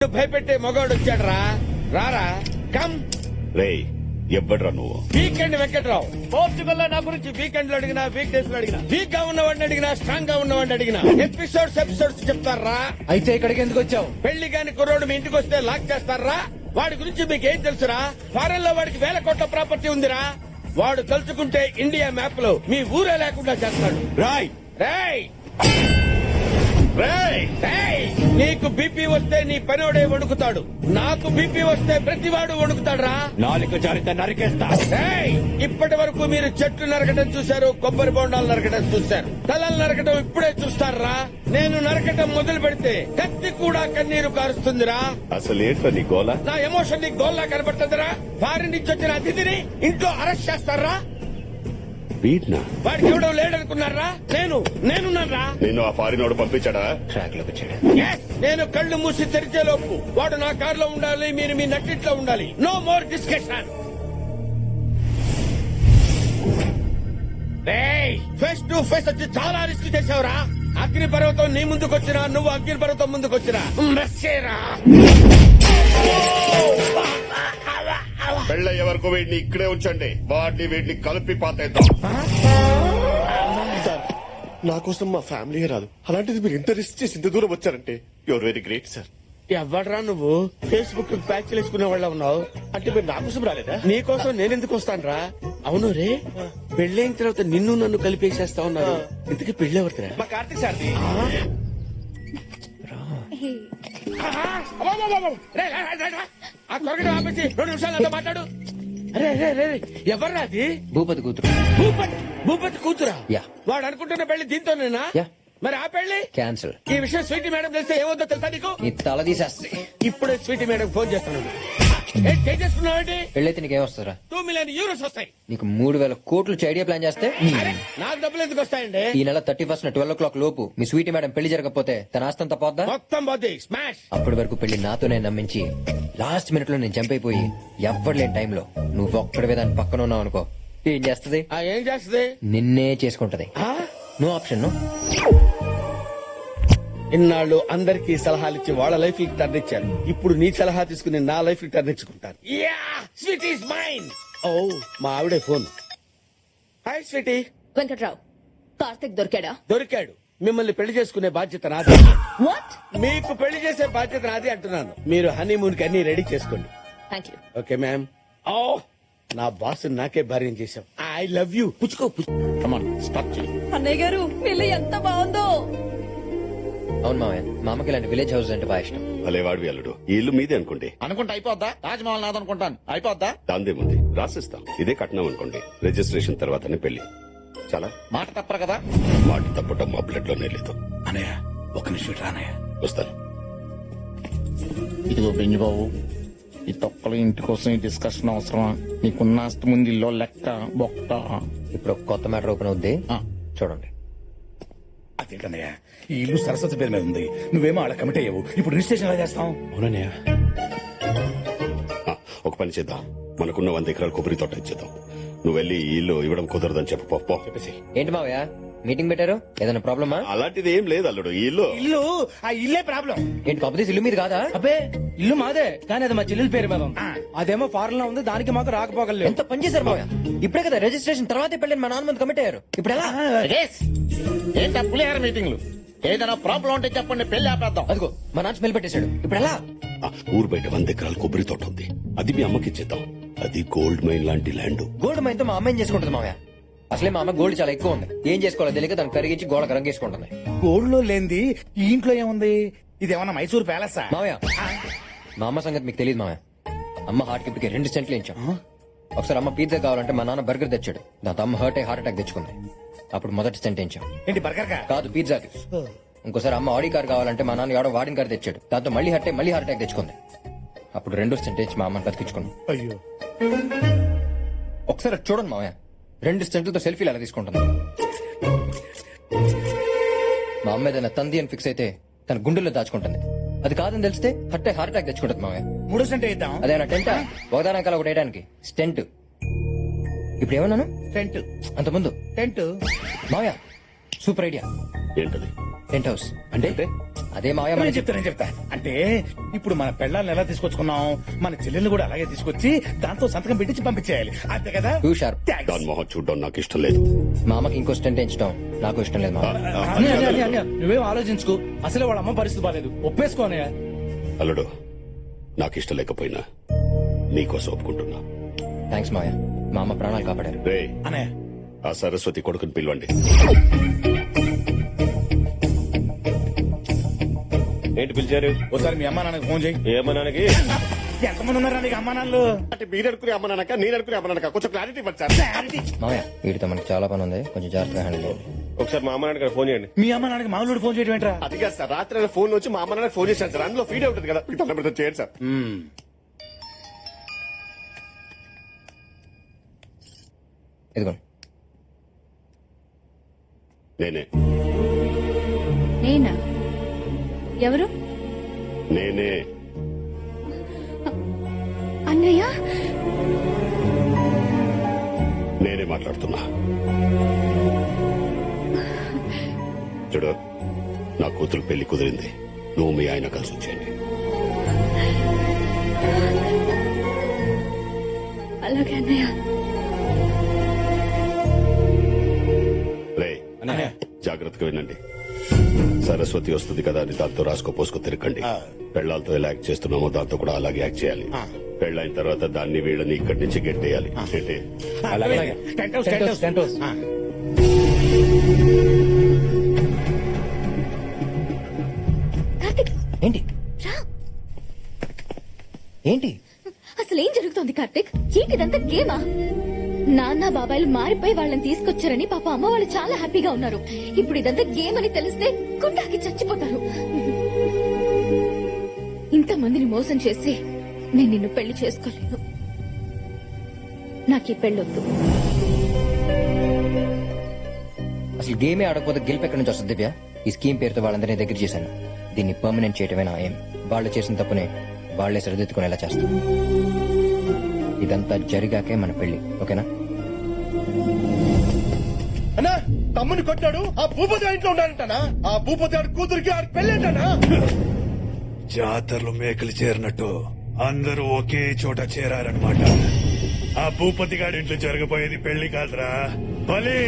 భయపెట్టే మగవాడు వచ్చాడు రారా కమ్ రేయ్ ఎవ్వడ్రా నువ్వు? వీకెండ్ వెంకట్రావు. పోర్చుగల్ లో నా గురించి వీకెండ్ లో అడిగినా, వీక్ డేస్ లో అడిగినా, వీక్ గా ఉన్నవాడిని అడిగినా, స్ట్రాంగ్ గా ఉన్నవాడిని అడిగినా ఎపిసోడ్స్ చెప్తారా? అయితే ఇక్కడికి ఎందుకు వచ్చావు? పెళ్లి కాని కుర్రోడు మీ ఇంటికి వస్తే లాక్ చేస్తారా? వాడి గురించి మీకు ఏం తెలుసురా? ఫారెన్ లో వాడికి 1000 కోట్ల ప్రాపర్టీ ఉందిరా. వాడు తలుచుకుంటే ఇండియా మ్యాప్ లో మీ ఊరే లేకుండా చేస్తాడు. రాయ్ రేయ్ రేయ్ రేయ్, నీకు బీపీ వస్తే నీ పనోడే వణుకుతాడు. నాకు బీపీ వస్తే ప్రతివాడు వణుకుతాడురా. నాలుక జారిత నరికేస్తా. ఏయ్, ఇప్పటి వరకు మీరు చెట్లు నరకటం చూశారు, కొబ్బరి బొండాలు నరకటం చూశారు, తలలు నరకటం ఇప్పుడే చూస్తారా? నేను నరకటం మొదలు పెడితే కత్తి కూడా కన్నీరు కారుస్తుందిరా. అసలు ఏంట్రా నీ గోల? నా ఎమోషన్ నీకు గోల్లా కనబడుతుందిరా. ఫారిన్ నుంచి వచ్చిన అతిథిని ఇంట్లో అరెస్ట్ చేస్తారా? వీడ్నా? వాడికి ఎవడో లేడనుకున్నారా? నేనున్నారా? నిన్ను ఆ ఫారినోడు పంపించాడా? ట్రాక్ లోకి వచ్చాడు. Yes, నేను కళ్ళు మూసి తెరిచే లోపు వాడు నా కారులో ఉండాలి, మీరు మీ నట్టిట్లో ఉండాలి. No more discussion. Face to face వచ్చి చాలా రిస్క్ చేసావురా. అగ్ని పర్వతం నీ ముందుకొచ్చినా, నువ్వు అగ్ని పర్వతం ముందుకొచ్చినా మెస్సేరా. పెళ్ళయ్యే వరకు వీడిని ఇక్కడే ఉంచండి. వీడిని కలిపి పాతేద్దాం. సార్, నా కోసం మా ఫ్యామిలీ రాదు, అలాంటిది మీరు ఇంత రిస్క్ చేసి ఇంత దూరం వచ్చారంటే యువర్ వెరీ గ్రేట్ సార్. ఎవడరా నువ్వు? ఫేస్బుక్ ప్యాచ్ వేసుకునే వాళ్ళ ఉన్నావు. అంటే మీరు నా కోసం రాలేదా? నీకోసం నేనెందుకు వస్తానురా? అవును రే, పెళ్ళైన తర్వాత నిన్ను నన్ను కలిపేసేస్తా ఉన్నారు. ఇంతకీ పెళ్ళెవరిరా? మా కార్తీక్ సార్. ఆ త్వరగా ఆపేసి 2 నిమిషాలు అంతా మాట్లాడు. అరే ఎవర్రా అది? భూపతి కూతురు. భూపతి కూతురా? యా. వాడు అనుకుంటున్న పెళ్లి దీంతోనేనా? యా. మరి ఆ పెళ్లి క్యాన్సిల్. ఈ విషయం స్వీటీ మేడం తెలిస్తే ఏమవుతుందో తెలుసా నీకు? నీ తల తీసేస్తే. ఇప్పుడే స్వీటీ మేడం ఫోన్ చేస్తున్నాడు. చేసుకున్నావు పెళ్ళైతే నీకేం వస్తారా? 2 మిలియన్ యూరోస్ వస్తాయి. నీకు 3000 కోట్లు ఐడియా ప్లాన్ చేస్తే అరే, నాకు డబ్బులు ఎందుకు వస్తాయండి? ఈ నెల 31st 12 o'clock లోపు మీ స్వీటీ మేడం పెళ్లి జరగకపోతే తన ఆస్తంతా పోద్దా? మొత్తం పోతే స్మాష్. అప్పటి వరకు పెళ్లి నాతోనే నమ్మించి లాస్ట్ మినిట్ లో నేను జంప్ అయిపోయి ఎవ్వడలేని టైంలో నువ్వు ఒక్కడివే దాని పక్కన ఉన్నావు అనుకో, ఏం చేస్తది? ఏం చేస్తుంది? నిన్నే చేసుకుంటది. No option. నో. ఇన్నాళ్ళు అందరికీ సలహాలు ఇచ్చి వాళ్ళ లైఫ్ కి టర్న్ ఇచ్చాను. ఇప్పుడు నీ సలహా తీసుకుని నా లైఫ్ కి టర్న్ ఇచ్చుకుంటాను. Sweet is mine. ఓ, మా ఆవిడే phone. Hi sweetie. Venkatrao, Karthik దొరికాడా? దొరికాడు. మిమ్మల్ని పెళ్లి చేసుకునే బాధ్యత నాది. వాట్? మీకు పెళ్లి చేసే బాధ్యత నాది అంటున్నాను. మీరు హనీమూన్ కి అన్ని రెడీ చేసుకోండి. Thank you. Okay ma'am. ఓ, నా బాస్ నాకే భార్యం చేశాం. I love you. పుచ్చుకో. అన్నయ్య గారు, ఇల్లు ఎంత బాగుందో. అవును మావయ్య, మా అమ్మకి ఇలాంటి విలేజ్ హౌస్ అంటే బాగా ఇష్టం. భలే వాడివి అల్లుడు. ఈ ఇల్లు మీదే అనుకోండి. అనుకుంటే అయిపోద్దా? తాజ్మహల్ నాదనుకుంటాను. అయిపోద్దా? దాందేముంది, రాసిస్తాం. ఇదే కట్నం అనుకోండి. రిజిస్ట్రేషన్ తర్వాతనే పెళ్లి. చాలా మాట తప్పరు కదా? మాట తప్పటం మా బ్లడ్ లోనే లేదు. అనయ్య, ఒక నిమిషం రానయ్య. వస్తాను. ఇదిగో బెంజి బాబు, ఈ తొక్కల ఇంటి కోసం ఈ డిస్కషన్ అవసరమా? నీకున్న ఆస్తి ముందు ఇల్లు లెక్క బొక్క. ఇప్పుడు ఒక కొత్త మ్యాటర్ ఓపెన్ అవుద్ది, చూడండి. అదేంటన్నయ్య, ఈ ఇల్లు సరస్వతి పేరు మీద ఉంది. నువ్వేమో ఆడ కమిటీ అయ్యావు. ఇప్పుడు రిజిస్ట్రేషన్ ఎలా చేస్తాం? అవునన్నయ్య. ఒక పని చేద్దాం. మనకున్న 100 ఎకరాల కొబ్బరి తోట ఇచ్చేద్దాం. నువ్వు వెళ్ళి ఈ ఇల్లు ఇవ్వడం కుదరదని చెప్పు. పో చెప్పేసి. ఏంటి మావయ్య మీటింగ్ పెట్టారు? ఏదైనా ప్రాబ్లమా? అలాంటిది ఏం లేదు అల్లుడు. ఈ ఇల్లు ఆ ఇల్లే ప్రాబ్లం. ఏంటి కాకపోతే ఇల్లు మీద కాదా? అబ్బే, ఇల్లు మాదే, కానీ అది మా చెల్లెల పేరు మీద ఉంది. అదేమో ఫారెన్ లో ఉంది, దానికి మాకు రాకపోగలేదు. ఎంత పని చేశారు మావయ్య. ఇప్పుడే కదా రిజిస్ట్రేషన్ తర్వాతే పెళ్ళని మా నాన్న ముందు కమిట్ అయ్యారు. ఇప్పుడు ఎలా? ఏంటా పులిహార మీటింగ్లు? ఏదైనా ప్రాబ్లం ఉంటే చెప్పండి, పెళ్లి ఆపేద్దాం. అదిగో మా నాన్న స్మెల్ పెట్టేశాడు. ఇప్పుడు ఎలా? ఊరు బయట 100 ఎకరాల కొబ్బరి తోట ఉంది. అది మీ అమ్మకి ఇచ్చేద్దాం. అది గోల్డ్ మైన్ లాంటి ల్యాండ్. గోల్డ్ మైన్ తో మా అమ్మాయిని చేసుకుంటుంది మావయ్య. అసలే మా అమ్మ గోల్డ్ చాలా ఎక్కువ ఉంది. ఏం చేసుకోవాలో తెలియక దాన్ని కరిగించి గోడకు రంగేసుకుంటుంది. గోల్డ్ లో లేనిది ఈ ఇంట్లో ఏముంది? ఇదేమన్నా మైసూర్ ప్యాలెస్? మావయ్య, మా అమ్మ సంగతి మీకు తెలియదు మావయ్య. అమ్మ హార్ట్ కి ఇప్పటికే 2 స్టెంట్లు ఇచ్చాం. ఒకసారి అమ్మ పిజ్జా కావాలంటే మా నాన్న బర్గర్ తెచ్చాడు. దాంతో అమ్మ హార్ట్ అటాక్ తెచ్చుకుంది. అప్పుడు మొదటి స్టెంట్ ఇచ్చాం. ఏంటి బర్గర్ కాదు, పిజ్జాకి. ఇంకోసారి అమ్మ ఆడి కార్ కావాలంటే మా నాన్న ఎవడో వాడిన కార్ తెచ్చాడు. దాంతో మళ్ళీ హార్ట్ అటాక్ తెచ్చుకుంది. అప్పుడు 2 స్టెంట్ ఇచ్చి మా అమ్మని బతికించుకున్నాం. అయ్యో, ఒకసారి అది చూడండి మావయ్య, 2 స్టెంట్లతో సెల్ఫీలు అలా తీసుకుంటుంది. మా అమ్మ ఏదైనా తంది అని ఫిక్స్ అయితే తన గుండెల్లో దాచుకుంటుంది. అది కాదని తెలిస్తే హార్ట్ అటాక్ తెచ్చుకుంటుంది మావయ్య. 3 సెంట్ ఇద్దాం. అదేనా టెంటా? ఒకదానికాల ఒకటి వేయడానికి స్టెంట్. ఇప్పుడు ఏమన్నాను? టెంట్. అంత ముందు టెంట్. మావయ్య, సూపర్ ఐడియా. ఏంటది? Tent house. అంటే అదే మావయ్య నేను మనకి చెప్తా. అంటే ఇప్పుడు మన పెళ్ళాలను ఎలా తీసుకొచ్చుకున్నాం, మన చెల్లెల్ని కూడా అలాగే తీసుకొచ్చి దాంతో సంతకం పెట్టించి పంపించేయాలి, అంతే కదా? Two sharp. Thanks. దాని మొహం చూడడం నాకు ఇష్టం లేదు. మా అమ్మకి ఇంకో స్టెంట్ వేయించడం నాకు ఇష్టం లేదు మావయ్య. అన్నయ్య, అన్నయ్య, అన్నయ్య, అన్నయ్య, నువ్వేం ఆలోచించుకో. అసలే వాళ్ళ అమ్మ పరిస్థితి బాగాలేదు. ఒప్పేసుకో అన్నయ్య. అల్లుడు, నాకు ఇష్టం లేకపోయినా నీకోసం ఒప్పుకుంటున్నా. థ్యాంక్స్ మావయ్య, మా అమ్మ ప్రాణాలు కాపాడారు. రే, అనే ఆ సరస్వతి కొడుకుని పిలవండి. ఏంటి పిలిచారు? ఒకసారి మీ అమ్మా నాన్నకి ఫోన్ చేయి. ఏమన్నానికి? ఎంతమంది ఉన్నారా నీకు అమ్మా నాన్నలు? అంటే మీరు అనుకునే అమ్మనాక నేను అనుకునే అమ్మనాక కొంచెం క్లారిటీ ఇవ్వండి సార్. మావయ్య వీటితో మనకి చాలా పని ఉంది, కొంచెం జాగ్రత్తగా హ్యాండిల్ చేయండి. ఒకసారి మా అమ్మ నాన్నకి ఫోన్ చేయండి. మీ అమ్మ నాన్నకి మామూలు ఫోన్ చేయడం ఏంట్రా? అది కాదు సార్, రాత్రి ఆయన ఫోన్ వచ్చి మా అమ్మ నాన్న ఫోన్ చేశాను సార్. అందులో ఫీడ్ అవుతుంది కదా, మీకు తొందరపడితే చేయండి సార్. ఇదిగోండి. నేనే నేనా? ఎవరు? నేనే అన్నయ్య. నేనే మాట్లాడుతున్నా. చూడు, నా కూతురు పెళ్లి కుదిరింది. నువ్వు మీ ఆయన కలిసి వచ్చేయండి. అలాగే అన్నయ్య. రే, జాగ్రత్తగా వినండి. సరస్వతి వస్తుంది కదా అని దాంతో రాసుకో పోసుకో తిరగండి. పెళ్లాలతో ఎలా యాక్ట్ చేస్తున్నామో దాంతో కూడా అలాగే యాక్ట్ చేయాలి. పెళ్ళైన తర్వాత దాన్ని వీళ్ళని ఇక్కడి నుంచి గెట్టేయాలి. అలాగే. Tent house, tent house, tent house. Karthik, ఏంటి రా. ఏంటి అసలు ఏం జరుగుతోంది కార్తిక్? ఏంటిదంతా గేమా? నాన్న బాబాయిలు మారిపోయి వాళ్ళని తీసుకొచ్చారని పాప అమ్మ వాళ్ళు చాలా హ్యాపీగా ఉన్నారు. ఇప్పుడు ఇదంతా గేమ్ అని తెలిస్తే గుండాకి చచ్చిపోతారు. ఇంతమందిని మోసం చేసి నేను నిన్ను పెళ్లి చేసుకోలేను. నాకు ఈ పెళ్ళొద్దు. అసలు గేమే ఆడకపోతే గెలుపు ఎక్కడి నుంచి వస్తుంది దివ్య? ఈ స్కీమ్ పేరుతో వాళ్ళందరినీ దగ్గర చేశాను. దీన్ని పర్మనెంట్ చేయటమే నా ఏం. వాళ్ళు చేసిన తప్పునే వాళ్లే సరిదిద్దుకునేలా చేస్తాం. ఇదంతా జరిగాకే మన పెళ్లి, ఓకేనా? అన్నా, తమ్ముని కొట్టాడు, ఆ భూపతి ఇంట్లో ఉన్నాడంటనా? ఆ భూపతి ఆడి కూతురికి ఆడి పెళ్ళేంటనా? జాతరలో మేకలు చేరినట్టు అందరూ ఒకే చోట చేరారనమాట. ఆ భూపతి గారి ఇంట్లో జరగబోయేది పెళ్లి కాదురా, బలి.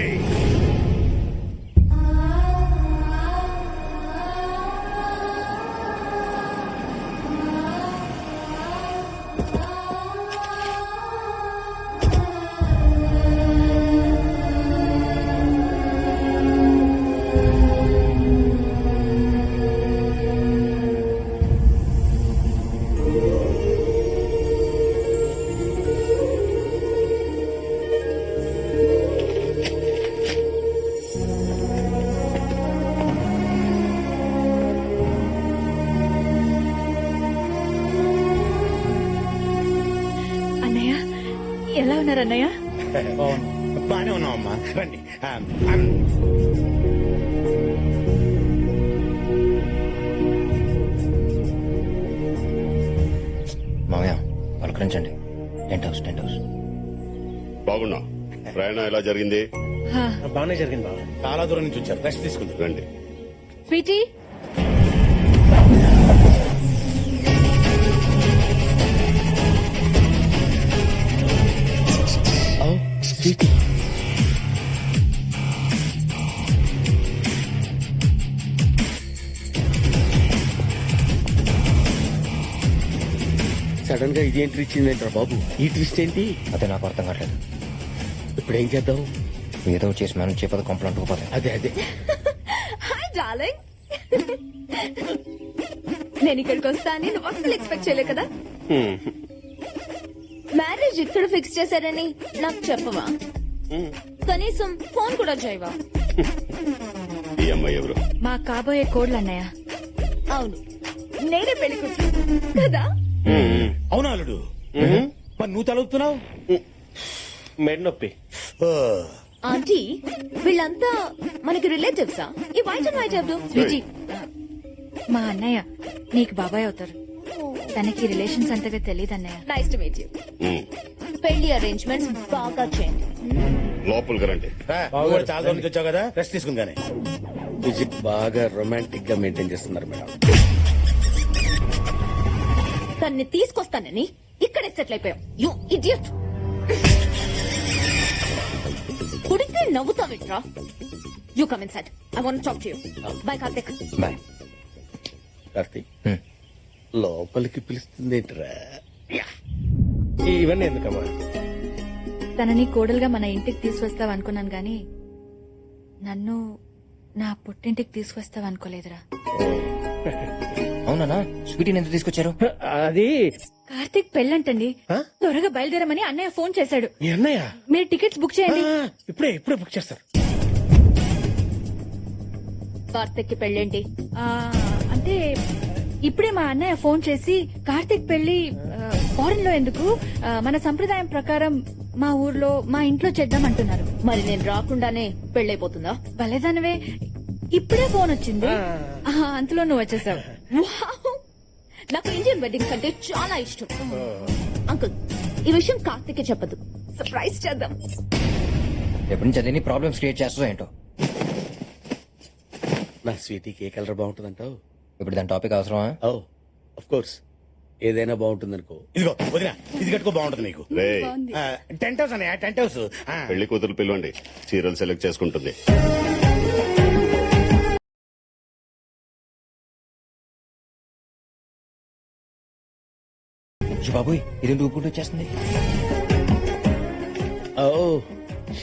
అన్నయ్య, ఎలా ఉన్నారు అన్నయ్య? బానే ఉన్నావమ్మా, రండి. మామయ్య పలకరించండి. Tent house, tent house. బాగున్నా? ప్రయాణం ఎలా జరిగింది? బాగానే జరిగింది బాబు. చాలా దూరం నుంచి వచ్చారు, రెస్ట్ తీసుకుంటారు. రండి. స్వీటీ, సడన్ గా ఇది ఎంట్రీ ఇచ్చిందేంట్రా బాబు? ఈ ట్విస్ట్ ఏంటి? అదే నాకు అర్థం కావట్లేదు. ఇప్పుడు ఏం చేద్దాం? ఏదో చేసి మేనేజ్ చేయకపోతే కంప్లైంట్ పోతాయి. అదే హాయ్ డార్లింగ్. నేను ఇక్కడికి వస్తానని నువ్వు అసలు ఎక్స్పెక్ట్ చేయలే కదా. మ్యారేజ్ ఇక్కడ ఫిక్స్ చేశారని నాకు చెప్పవా? కనీసం ఫోన్ కూడా చేయవా? ఈ అమ్మాయి ఎవరు? మా కాబోయే కోడ్లు అన్నయ్య. అవును, నేనే పెళ్లి కూతురు కదా. అవునా అల్లుడు? మరి నువ్వు తలుపుతున్నావు? మెడ నొప్పి. ఆంటీ, వీళ్ళంతా మనకి రిలేటివ్సా? ఈ వైట్ అండ్ వైట్ ఎవరు? స్వీటీ, మా అన్నయ్య నీకు బాబాయ్ అవుతారు. తనకి రిలేషన్స్ అంతగా తెలియదు అన్నయ్య. Nice to meet you. పెళ్లి అరేంజ్మెంట్స్ బాగా చేయండి. లోపలికి రండి. నువ్వు కూడా చాలా దూరం నుంచి వచ్చావు కదా, రెస్ట్ తీసుకుని కానీ. విజిట్ బాగా రొమాంటిక్ గా మెయింటైన్ చేస్తున్నారు మేడం. తన్ని తీసుకొస్తానని ఇక్కడే సెటిల్ అయిపోయాం. You idiot. కుడితే నవ్వుతావిట్రా. You come inside. I want talk to you. Bye Karthik. Bye. Karthik hmm. లోపలికి పిలుస్తుంది ఏంట్రా? ఇవన్నీ ఎందుకమ్మా? తనని కోడలుగా మన ఇంటికి తీసుకొస్తావు అనుకున్నాను గాని నన్ను నా పుట్టింటికి తీసుకొస్తావు అనుకోలేదురా. అవునా స్వీటీని ఎంత తీసుకొచ్చారు? అది కార్తీక్ పెళ్ళంటండి. త్వరగా బయలుదేరమని అన్నయ్య ఫోన్ చేశాడు. మీ అన్నయ్య మీరు టికెట్స్ బుక్ చేయండి. ఇప్పుడే బుక్ చేస్తారు. కార్తిక్ కి పెళ్ళేంటి? ఆ, అంటే ఇప్పుడే మా అన్నయ్య ఫోన్ చేసి కార్తీక్ పెళ్లి ఫారెన్ లో ఎందుకు, మన సంప్రదాయం ప్రకారం మా ఊర్లో మా ఇంట్లో చేద్దాం అంటున్నారు. మరి నేను రాకుండానే పెళ్ళైపోతుందా? భలేదానివే, ఇప్పుడే ఫోన్ వచ్చింది. అంతలో నువ్వు వచ్చేసావు. వావ్! నాకు ఇండియన్ వెడ్డింగ్స్ అంటే చాలా ఇష్టం. అంకుల్, ఈ విషయం కార్తిక్ చెప్పదు. సర్ప్రైజ్ చేద్దాం. ఎప్పటి నుంచి అదేని ప్రాబ్లమ్స్ క్రియేట్ చేస్తా ఏంటో. నా స్వీటీకి ఏ కలర్ బాగుంటుందంటావు? ఇప్పుడు దాని టాపిక్ అవసరమా? ఓ ఆఫ్ కోర్స్, ఏదైనా బాగుంటుందనుకో. ఇదిగో వదినా, ఇది కట్టుకో బాగుంటుంది నీకు. రే, టెంట్ హౌస్ అన్నయ్య, టెంట్ హౌస్. పెళ్లి కూతురు పిలవండి, చీరలు సెలెక్ట్ చేసుకుంటుంది. బాబోయ్, ఇది ఊపుకుంటూ వచ్చేస్తుంది. ఓ